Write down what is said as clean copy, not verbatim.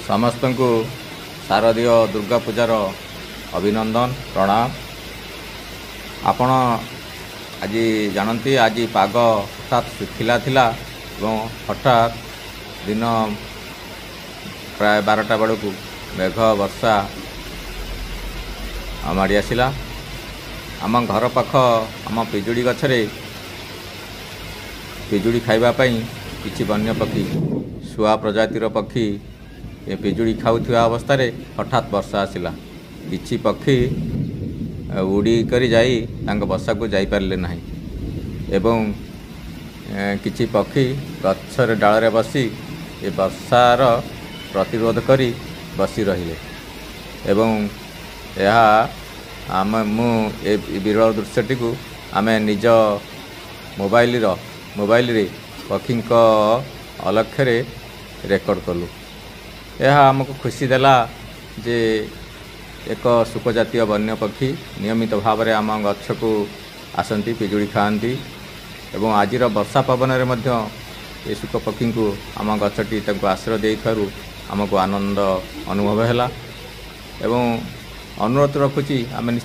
समस्त को शारदीय दुर्गा पूजार अभिनंदन प्रणाम। आपण आज जानती आज पाग हठात सुखिला थिला एवं हठात दिन प्राय 12टा बेलू मेघ वर्षा माड़ी आसला। आम घर पाख आम पिजुड़ी गछरे पिजुड़ी खाइबापी किछि वन्य पक्षी शुआ प्रजातिर पक्षी ए पिजुड़ी खाऊथिबा अवस्था हठात वर्षा आसला। किछि पक्षी उड़ी करी जाई तांक बसा को जाई पारले नाही एवं किछि पक्षी गछर डाल रे बसी ए वर्षार प्रतिरोध करी बसी रहिले एवं यह आम मु ए विरल दृश्यटी को आमे निज मोबाइल रे पक्षी अलक्ष्य रेकर्ड कलु। यह आमको खुशी देला जे एक सुख जातीय वन्य पक्षी नियमित भाव में आम गछ को आसती पिजुड़ी खाती एवं आज वर्षा पवन ये सुख पक्षी को आम गछटी आश्रय देइथारु आमको आनंद अनुभव है एवं अनुरोध रखुची आम